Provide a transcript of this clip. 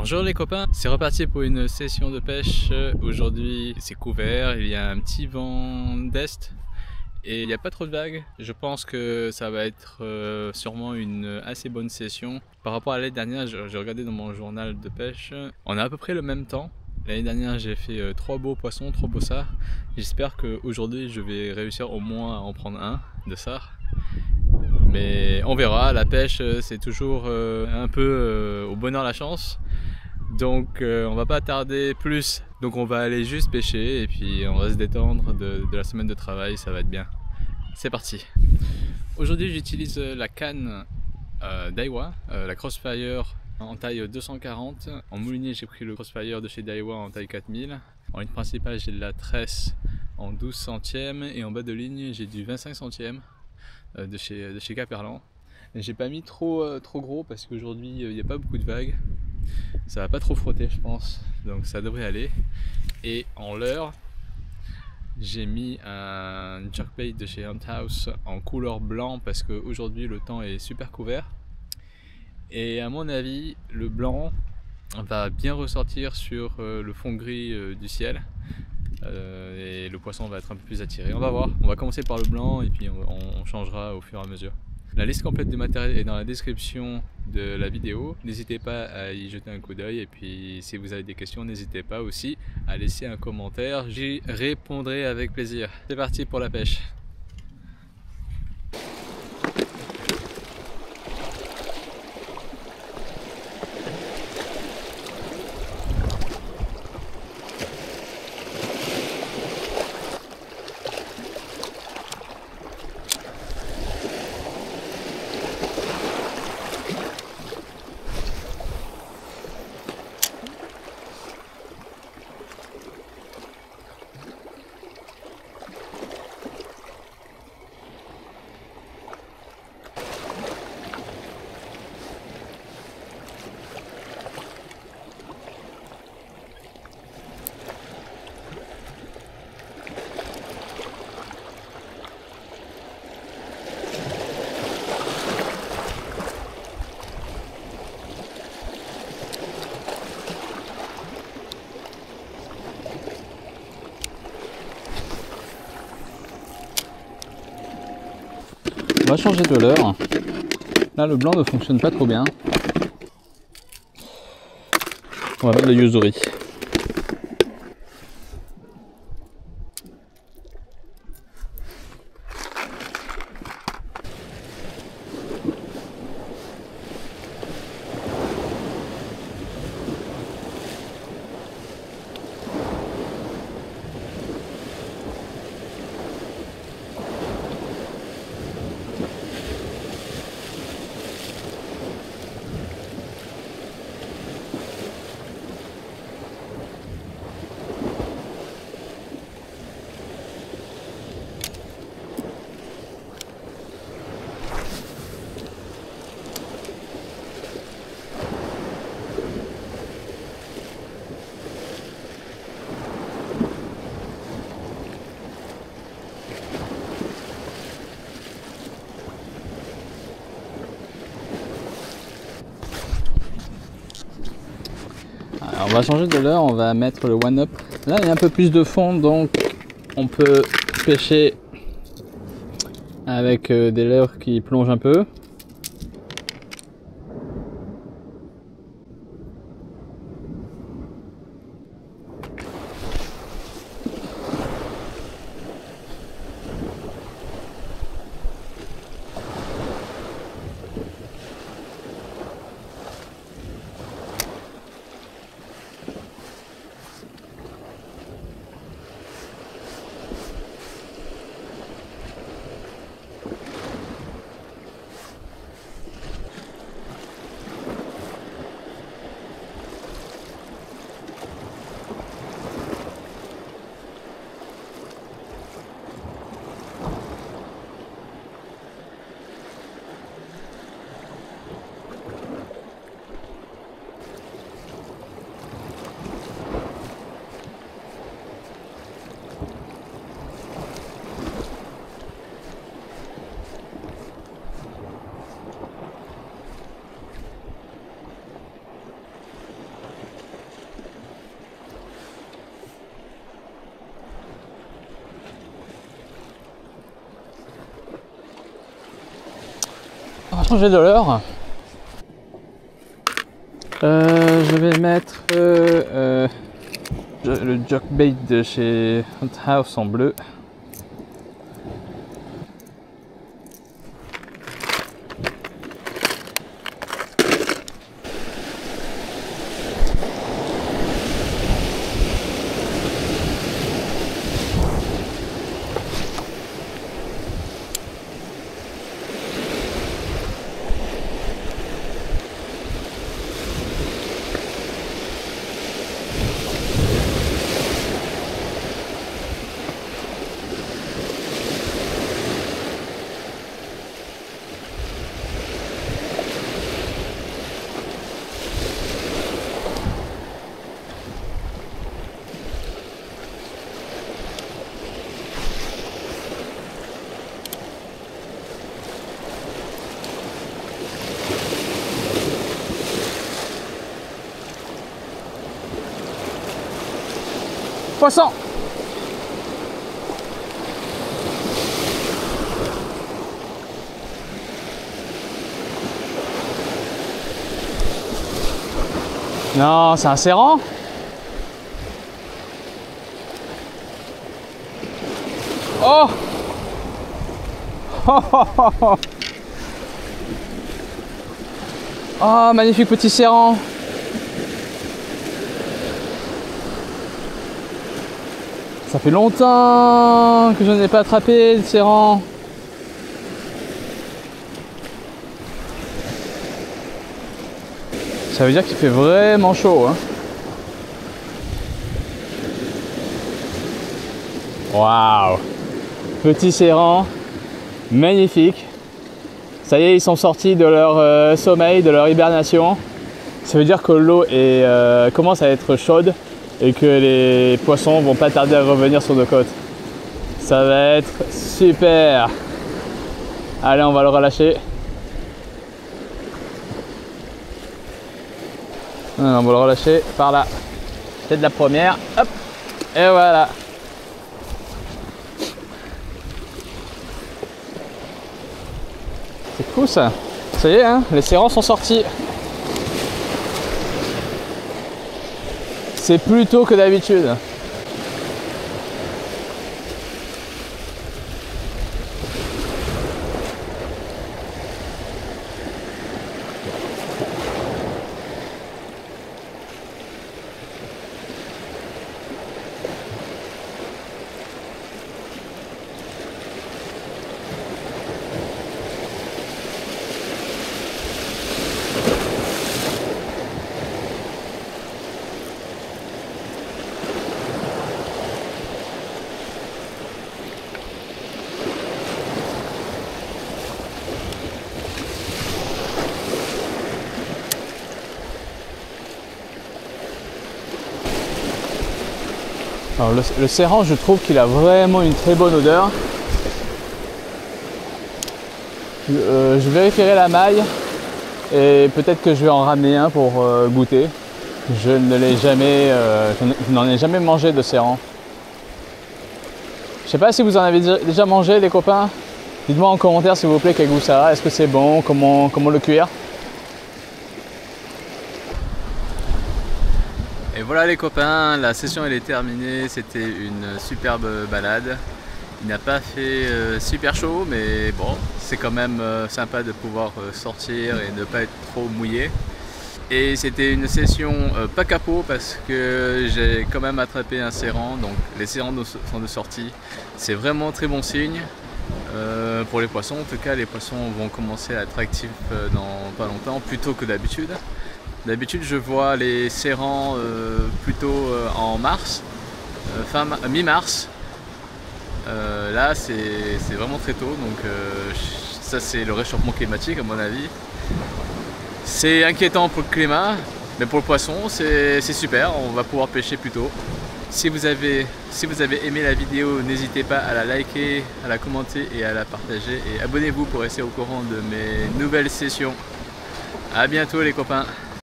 Bonjour les copains, c'est reparti pour une session de pêche. Aujourd'hui c'est couvert, il y a un petit vent d'est et il n'y a pas trop de vagues. Je pense que ça va être sûrement une assez bonne session. Par rapport à l'année dernière, j'ai regardé dans mon journal de pêche, on a à peu près le même temps. L'année dernière j'ai fait 3 beaux poissons, 3 beaux sards. J'espère qu'aujourd'hui je vais réussir au moins à en prendre un de sards. Mais on verra, la pêche c'est toujours un peu au bonheur la chance. Donc on va pas tarder plus, donc on va aller juste pêcher et puis on va se détendre de la semaine de travail, ça va être bien. C'est parti. Aujourd'hui j'utilise la canne Daiwa, la Crossfire en taille 240. En moulinier j'ai pris le Crossfire de chez Daiwa en taille 4000. En ligne principale j'ai de la tresse en 12 centièmes et en bas de ligne j'ai du 25 centièmes de chez Caperlan. J'ai pas mis trop gros parce qu'aujourd'hui il n'y a pas beaucoup de vagues. Ça va pas trop frotter je pense, donc ça devrait aller. Et en leurre, j'ai mis un jerkbait de chez Hunthouse en couleur blanc parce qu'aujourd'hui le temps est super couvert. Et à mon avis, le blanc va bien ressortir sur le fond gris du ciel. Et le poisson va être un peu plus attiré. On va voir, on va commencer par le blanc et puis on changera au fur et à mesure. La liste complète du matériel est dans la description de la vidéo. N'hésitez pas à y jeter un coup d'œil et puis si vous avez des questions, n'hésitez pas aussi à laisser un commentaire. J'y répondrai avec plaisir. C'est parti pour la pêche. On va changer de leurre. Là le blanc ne fonctionne pas trop bien. On va mettre le Yuzuri. Alors on va changer de leurre, on va mettre le One Up. Là il y a un peu plus de fond donc on peut pêcher avec des leurres qui plongent un peu. va changer de l'heure. Je vais mettre le jerkbait de chez Hunt House en bleu. Poisson! Non, c'est un serrant. Oh! Oh, magnifique petit serrant. Ça fait longtemps que je n'ai pas attrapé le serrant. Ça veut dire qu'il fait vraiment chaud, hein. Waouh! Petit serrant, magnifique. Ça y est, ils sont sortis de leur sommeil, de leur hibernation. Ça veut dire que l'eau commence à être chaude et que les poissons vont pas tarder à revenir sur nos côtes. Ça va être super. Allez, on va le relâcher. On va le relâcher par là. C'est de la première. Hop. Et voilà. C'est cool ça. Ça y est, hein, les serrants sont sortis. C'est plus tôt que d'habitude. Alors le serrant, je trouve qu'il a vraiment une très bonne odeur. Je vérifierai la maille et peut-être que je vais en ramener un pour goûter. Je n'en ai jamais mangé de serrant. Je sais pas si vous en avez déjà mangé, les copains. Dites-moi en commentaire s'il vous plaît quel goût ça a. Est-ce que c'est bon? Comment le cuire? Et voilà les copains, la session elle est terminée, c'était une superbe balade. Il n'a pas fait super chaud, mais bon, c'est quand même sympa de pouvoir sortir et ne pas être trop mouillé. Et c'était une session pas capot parce que j'ai quand même attrapé un serrant, donc les serrants sont de sortie. C'est vraiment très bon signe pour les poissons. En tout cas, les poissons vont commencer à être actifs dans pas longtemps, plus tôt que d'habitude. D'habitude, je vois les serrants plutôt en mars, mi-mars. Là, c'est vraiment très tôt, donc ça c'est le réchauffement climatique à mon avis. C'est inquiétant pour le climat, mais pour le poisson, c'est super, on va pouvoir pêcher plus tôt. Si vous avez aimé la vidéo, n'hésitez pas à la liker, à la commenter et à la partager. Et abonnez-vous pour rester au courant de mes nouvelles sessions. A bientôt les copains!